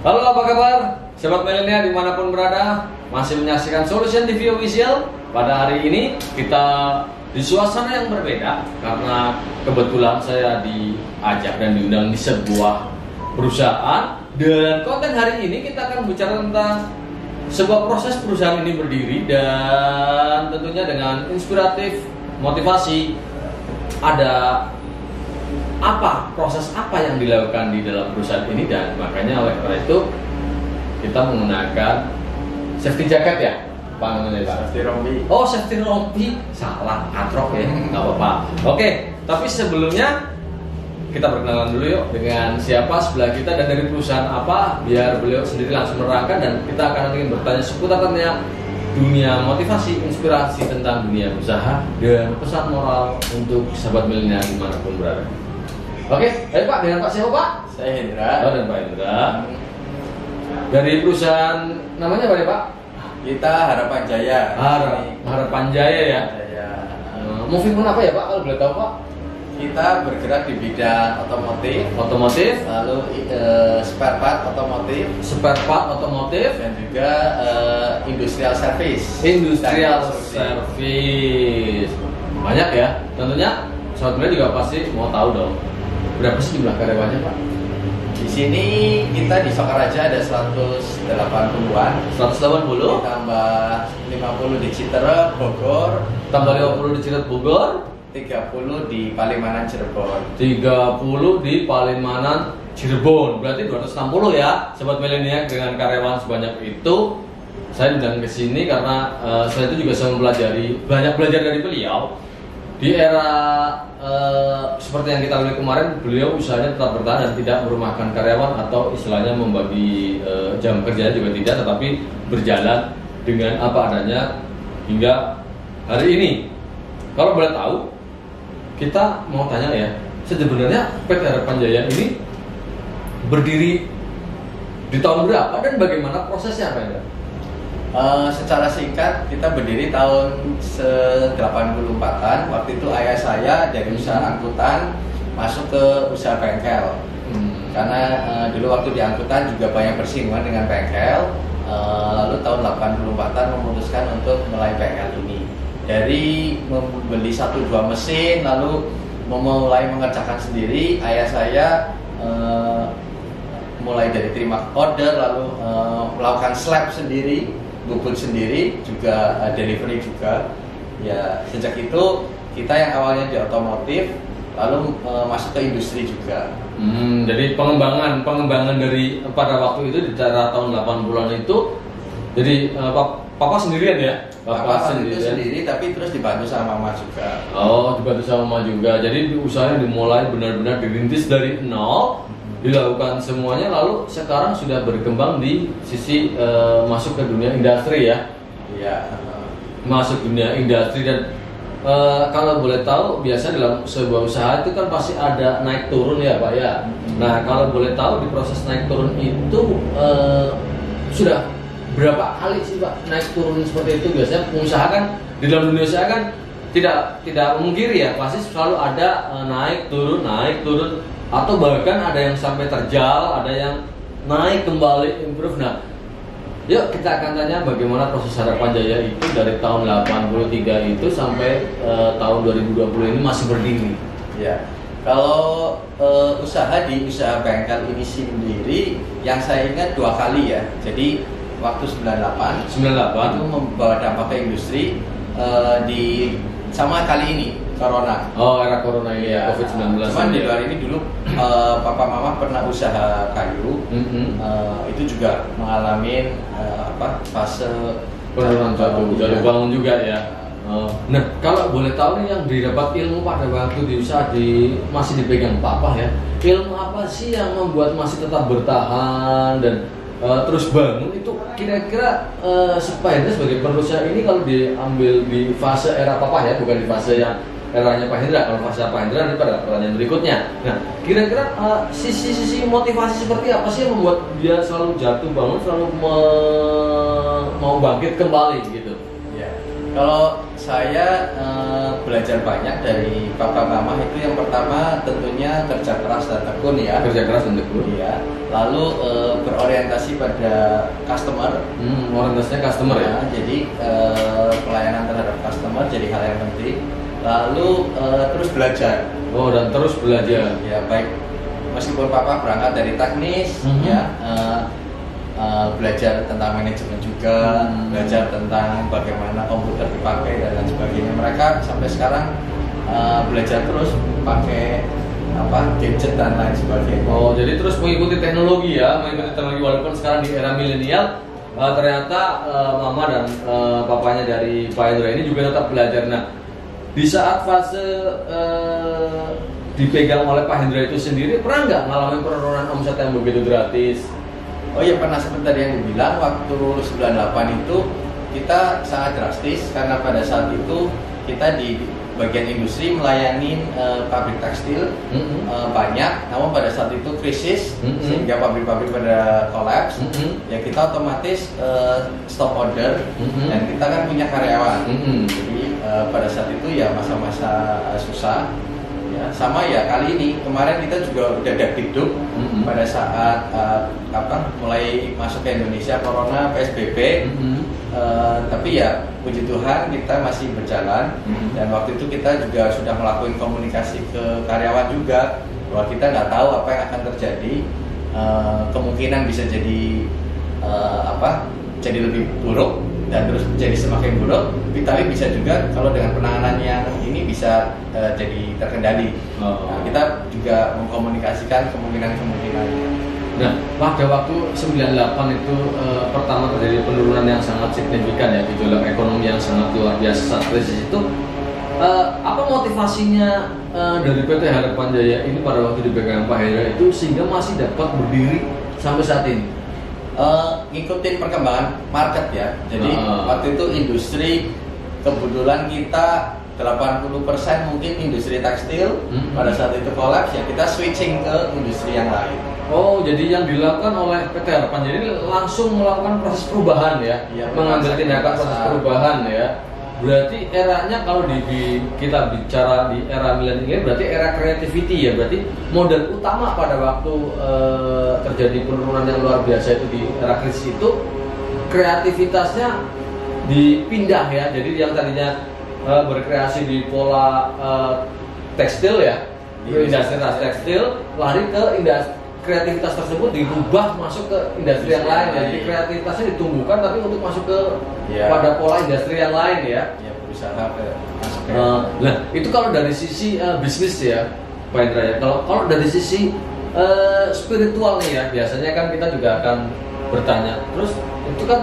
Halo, apa kabar? Sobat milenial dimanapun berada, masih menyaksikan Solution TV Official. Pada hari ini kita di suasana yang berbeda karena kebetulan saya diajak dan diundang di sebuah perusahaan. Dan konten hari ini kita akan bicara tentang sebuah proses perusahaan ini berdiri dan tentunya dengan inspiratif, motivasi. Ada apa, proses apa yang dilakukan di dalam perusahaan ini, dan makanya oleh karena itu kita menggunakan safety jacket ya, apa namanya Pak? Safety rompi. Oh, safety rompi, salah, atrok ya, nggak apa-apa. Oke, tapi sebelumnya kita perkenalan dulu yuk dengan siapa sebelah kita dan dari perusahaan apa, biar beliau sendiri langsung menerangkan dan kita akan nanti bertanya seputar dunia motivasi, inspirasi tentang dunia usaha dan pesan moral untuk sahabat milenial dimanapun berada. Oke, Pak, dengan Pak siapa Pak? Saya Hendra. Oh, dan Pak Hendra. Dari perusahaan namanya apa ya Pak? Kita Harapan Jaya. Harapan Jaya ya. Jaya. Movement apa ya Pak kalau boleh tahu Pak? Kita bergerak di bidang otomotif. Otomotif. Lalu spare part otomotif. Spare part otomotif. Dan juga industrial service. Industrial service. Banyak ya. Tentunya sobat milenial juga pasti mau tahu dong. Berapa sih jumlah karyawannya Pak? Di sini kita di Sokaraja ada 180-an. 180. Tambah 50 di Citerep, Bogor. Tambah 50 di Cirebon, Bogor. 30 di Palimanan, Cirebon. 30 di Palimanan, Cirebon. Berarti 260 ya, sobat milenial dengan karyawan sebanyak itu. Saya datang ke sini karena saya itu juga saya banyak belajar dari beliau. Di era seperti yang kita lihat kemarin, beliau usahanya tetap bertahan dan tidak merumahkan karyawan atau istilahnya membagi jam kerjanya juga tidak, tetapi berjalan dengan apa adanya hingga hari ini. Kalau boleh tahu, kita mau tanya ya, sebenarnya PT Harapan Jaya ini berdiri di tahun berapa dan bagaimana prosesnya Pak Hendra? Secara singkat kita berdiri tahun 84-an. Waktu itu ayah saya dari usaha angkutan masuk ke usaha bengkel. Karena dulu waktu di angkutan juga banyak bersinggungan dengan bengkel. Lalu tahun 84-an memutuskan untuk mulai bengkel ini. Dari membeli 1-2 mesin lalu memulai mengerjakan sendiri, ayah saya mulai dari terima order lalu melakukan slab sendiri, bubut sendiri, juga delivery juga. Ya, sejak itu kita yang awalnya di otomotif lalu masuk ke industri juga. Jadi pengembangan dari pada waktu itu di era tahun 80-an itu, jadi Papa sendirian ya? Papa sendiri, tapi terus dibantu sama Mama juga. Oh, dibantu sama Mama juga. Jadi usahanya dimulai benar-benar dirintis dari nol, dilakukan semuanya, lalu sekarang sudah berkembang di sisi masuk ke dunia industri ya. Iya. Masuk dunia industri dan kalau boleh tahu, biasa dalam sebuah usaha itu kan pasti ada naik turun ya Pak ya. Nah, kalau boleh tahu di proses naik turun itu sudah berapa kali sih Pak naik turun seperti itu? Biasanya pengusaha kan di dalam dunia usaha kan tidak memungkiri ya, pasti selalu ada naik turun, atau bahkan ada yang sampai terjal, ada yang naik kembali, improve. Nah, yuk kita akan tanya bagaimana proses Harapan Jaya itu dari tahun 83 itu sampai tahun 2020 ini masih berdiri. Ya, kalau usaha bengkel ini sendiri yang saya ingat 2 kali ya. Jadi waktu 98 itu membawa dampak ke industri sama kali ini Corona. Oh, era Corona ini ya, COVID-19. Cuman di luar ini dulu Papa Mama pernah usaha kayu. Itu juga mengalami fase penurunan jatuh bangun juga ya. Nah, kalau boleh tahu nih yang didapat ilmu pada waktu di usaha masih dipegang Papa ya. Ilmu apa sih yang membuat masih tetap bertahan dan terus bangun itu kira-kira supaya sebagai pengusaha ini kalau diambil di fase era Papa ya, bukan di fase yang eranya Pak Hendra. Kalau fase Pak Hendra ini pada pertanyaan berikutnya. Nah, kira-kira sisi motivasi seperti apa sih yang membuat dia selalu jatuh bangun, selalu mau bangkit kembali gitu? Ya, kalau saya belajar banyak dari papa mama. Itu yang pertama tentunya kerja keras dan tekun ya. Kerja keras dan tekun. Iya. Lalu berorientasi pada customer. Orientasinya customer ya. Jadi pelayanan terhadap customer jadi hal yang penting. Lalu terus belajar. Oh, dan terus belajar. Ya, baik. Meskipun papa berangkat dari teknis, ya. Belajar tentang manajemen juga, belajar tentang bagaimana komputer dipakai dan lain sebagainya. Mereka sampai sekarang belajar terus pakai gadget dan lain sebagainya. Oh, jadi terus mengikuti teknologi ya, mengikuti teknologi walaupun sekarang di era milenial ternyata mama dan papanya dari Pak Hendra ini juga tetap belajar. Nah, di saat fase dipegang oleh Pak Hendra itu sendiri, pernah nggak ngalamin penurunan omset yang begitu gratis? Oh iya, pernah. Seperti tadi yang dibilang, waktu 98 itu kita sangat drastis karena pada saat itu kita di bagian industri melayani pabrik tekstil banyak, namun pada saat itu krisis sehingga pabrik-pabrik pada kolaps. Ya kita otomatis stop order dan kita kan punya karyawan. Jadi pada saat itu ya masa-masa susah. Ya, sama ya kali ini kemarin kita juga udah hidup pada saat mulai masuk ke Indonesia corona PSBB, tapi ya puji Tuhan kita masih berjalan dan waktu itu kita juga sudah melakukan komunikasi ke karyawan juga bahwa kita nggak tahu apa yang akan terjadi, kemungkinan bisa jadi jadi lebih buruk dan terus jadi semakin buruk, tapi bisa juga kalau dengan penanganan yang ini bisa jadi terkendali. Nah, kita juga mengkomunikasikan kemungkinan-kemungkinan. Nah, pada waktu 98 itu pertama terjadi penurunan yang sangat signifikan ya, gejolak ekonomi yang sangat luar biasa saat krisis itu. Apa motivasinya dari PT Harapan Jaya ini pada waktu dipegang Pak Hendra itu sehingga masih dapat berdiri sampai saat ini? Ngikutin perkembangan market ya. Jadi waktu itu industri kebetulan kita 80% mungkin industri tekstil pada saat itu kolaps ya, kita switching ke industri yang lain. Oh, jadi yang dilakukan oleh PT Harapan jadi langsung melakukan proses perubahan ya, mengambil tindakan proses perubahan ya. Berarti eranya kalau kita bicara di era milenial berarti era creativity ya, berarti modal utama pada waktu terjadi penurunan yang luar biasa itu di era krisis itu kreativitasnya dipindah ya. Jadi yang tadinya berkreasi di pola tekstil ya, industri tekstil, lari ke kreativitas tersebut dirubah masuk ke industri yang lain ya. Jadi kreativitasnya ditumbuhkan tapi untuk masuk ke pada pola industri yang lain ya. Ya, berusaha ke nah, itu kalau dari sisi bisnis ya, Pak Hendra ya. Kalau dari sisi spiritual nih ya, biasanya kan kita juga akan bertanya. Terus itu kan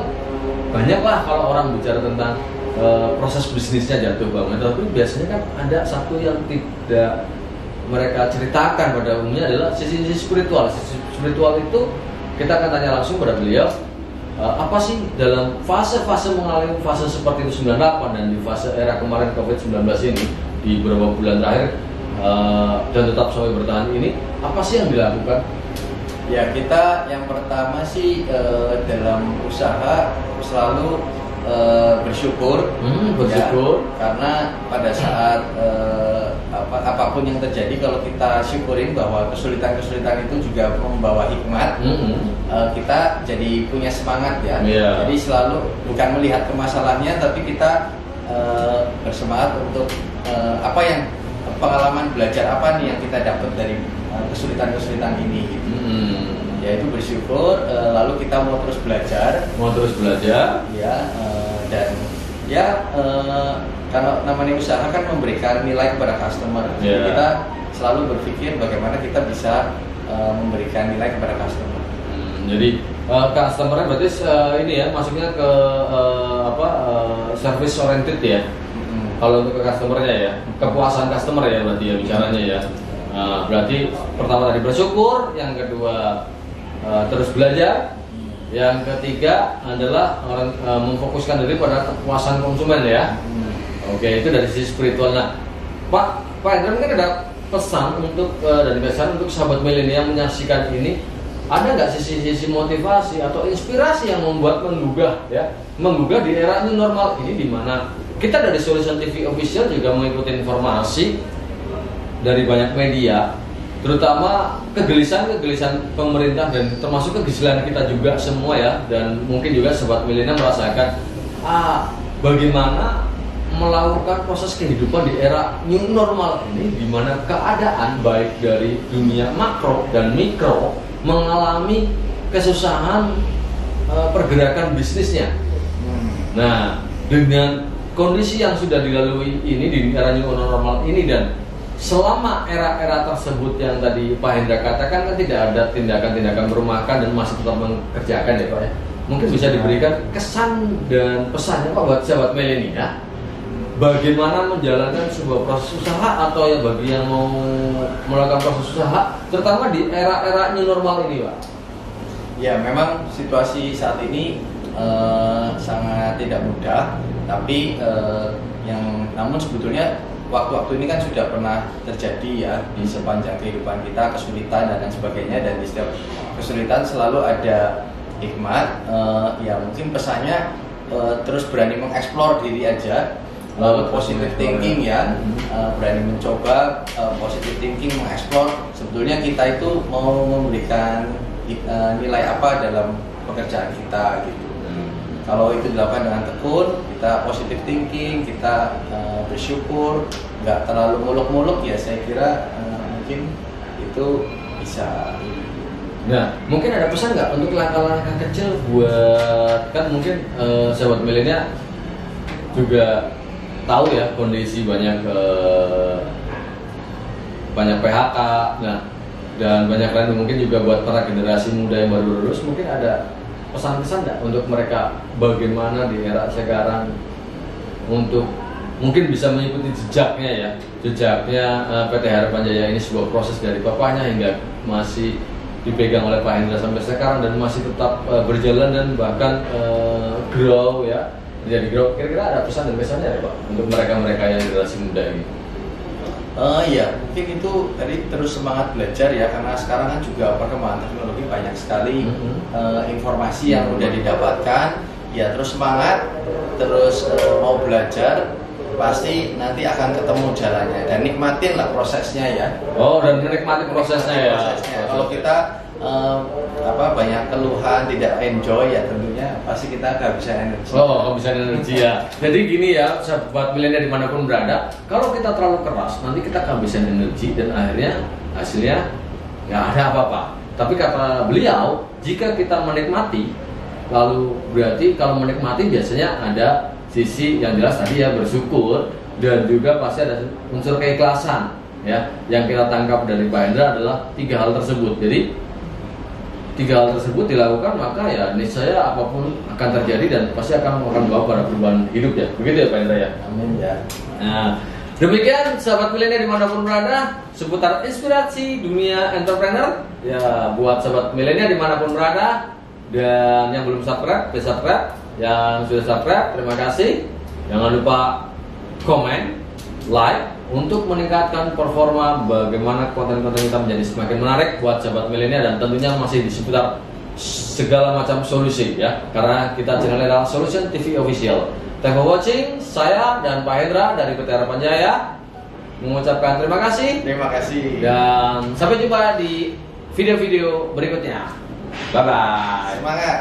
banyak lah kalau orang bicara tentang proses bisnisnya jatuh bangun, tapi biasanya kan ada satu yang tidak mereka ceritakan pada umumnya adalah sisi spiritual. Sisi spiritual itu kita akan tanya langsung pada beliau, apa sih dalam fase-fase mengalami fase seperti itu 98 dan di fase era kemarin COVID-19 ini di beberapa bulan terakhir dan tetap sampai bertahan ini, apa sih yang dilakukan? Ya, kita yang pertama sih dalam usaha selalu bersyukur, ya, karena pada saat apapun yang terjadi kalau kita syukurin bahwa kesulitan-kesulitan itu juga membawa hikmat, kita jadi punya semangat ya. Jadi selalu bukan melihat kemasalahnya tapi kita bersemangat untuk apa yang pengalaman belajar apa nih yang kita dapat dari kesulitan-kesulitan ini gitu. Yaitu bersyukur, lalu kita mau terus belajar ya, dan ya kalau namanya usaha kan memberikan nilai kepada customer. Jadi kita selalu berpikir bagaimana kita bisa memberikan nilai kepada customer. Jadi customer-nya berarti ini ya, masuknya ke service oriented ya. Kalau untuk ke customer-nya ya, kepuasan customer ya berarti ya bicaranya ya. Berarti pertama tadi bersyukur, yang kedua terus belajar, yang ketiga adalah memfokuskan diri pada kepuasan konsumen ya. Oke, itu dari sisi spiritual. Nah, Pak Hendra kan ada pesan untuk dari pesan untuk sahabat milenial yang menyaksikan ini, ada nggak sisi motivasi atau inspirasi yang membuat menggugah di era new normal ini, di mana kita dari Solution TV Official juga mengikuti informasi dari banyak media, terutama kegelisahan pemerintah dan termasuk kegelisahan kita juga semua ya, dan mungkin juga sobat milenial merasakan bagaimana melakukan proses kehidupan di era new normal ini, di mana keadaan baik dari dunia makro dan mikro mengalami kesusahan pergerakan bisnisnya. Nah, dengan kondisi yang sudah dilalui ini di era new normal ini, dan selama era-era tersebut yang tadi Pak Hendra katakan kan tidak ada tindakan-tindakan merumahkan dan masih tetap mengerjakan ya Pak ya. Mungkin bisa diberikan kesan dan pesannya Pak buat sahabat milenial ya. Bagaimana menjalankan sebuah proses usaha, atau ya bagi yang mau melakukan proses usaha terutama di era-era new normal ini Pak. Ya, memang situasi saat ini sangat tidak mudah, tapi namun sebetulnya waktu-waktu ini kan sudah pernah terjadi ya di sepanjang kehidupan kita, kesulitan dan lain sebagainya, dan di setiap kesulitan selalu ada hikmat. Ya mungkin pesannya terus berani mengeksplor diri aja, positive thinking ya, berani mencoba, positive thinking, mengeksplor. Sebetulnya kita itu mau memberikan nilai apa dalam pekerjaan kita gitu. Kalau itu dilakukan dengan tekun, kita positive thinking, kita bersyukur, nggak terlalu muluk-muluk, ya saya kira mungkin itu bisa. Nah, mungkin ada pesan nggak untuk langkah-langkah kecil buat, kan mungkin sahabat milenial juga tahu ya kondisi banyak PHK, nah dan banyak lain, mungkin juga buat para generasi muda yang baru lulus mungkin ada pesan-pesan nggak untuk mereka bagaimana di era sekarang untuk mungkin bisa mengikuti jejaknya PT Harapan Jaya ini, sebuah proses dari bapaknya hingga masih dipegang oleh Pak Hendra sampai sekarang dan masih tetap berjalan dan bahkan grow ya, menjadi grow. Kira-kira ada pesan dan pesannya ya Pak untuk mereka-mereka yang generasi muda ini? Ya, mungkin itu tadi terus semangat belajar ya, karena sekarang kan juga perkembangan teknologi banyak sekali informasi yang udah didapatkan. Ya terus semangat, terus mau belajar, pasti nanti akan ketemu jalannya, dan nikmatin lah prosesnya ya. Oh, dan menikmati prosesnya ya. Kalau kita banyak keluhan, tidak enjoy ya tentunya pasti kita kehabisan energi. Kehabisan energi ya. Jadi gini ya, sahabat milenial dimanapun berada, kalau kita terlalu keras nanti kita kehabisan energi dan akhirnya hasilnya nggak ada apa-apa. Tapi kata beliau, jika kita menikmati, lalu berarti kalau menikmati biasanya ada sisi yang jelas tadi ya, bersyukur, dan juga pasti ada unsur keikhlasan ya. Yang kita tangkap dari Pak Hendra adalah 3 hal tersebut. Jadi 3 hal tersebut dilakukan, maka ya niscaya apapun akan terjadi dan pasti akan membawa pada perubahan hidup ya. Begitu ya Pak Hendra ya. Amin ya. Nah, demikian sahabat milenial dimanapun berada seputar inspirasi dunia entrepreneur ya, buat sahabat milenial dimanapun berada, dan yang belum subscribe, please subscribe. Yang sudah subscribe, terima kasih. Jangan lupa komen, like untuk meningkatkan performa bagaimana konten-konten kita menjadi semakin menarik buat sahabat milenial, dan tentunya masih di seputar segala macam solusi ya, karena kita channel adalah Solution TV Official. Thank you for watching. Saya dan Pak Hendra dari PT Harapan Jaya mengucapkan terima kasih. Terima kasih. Dan sampai jumpa di video-video berikutnya. Bye bye. Semangat.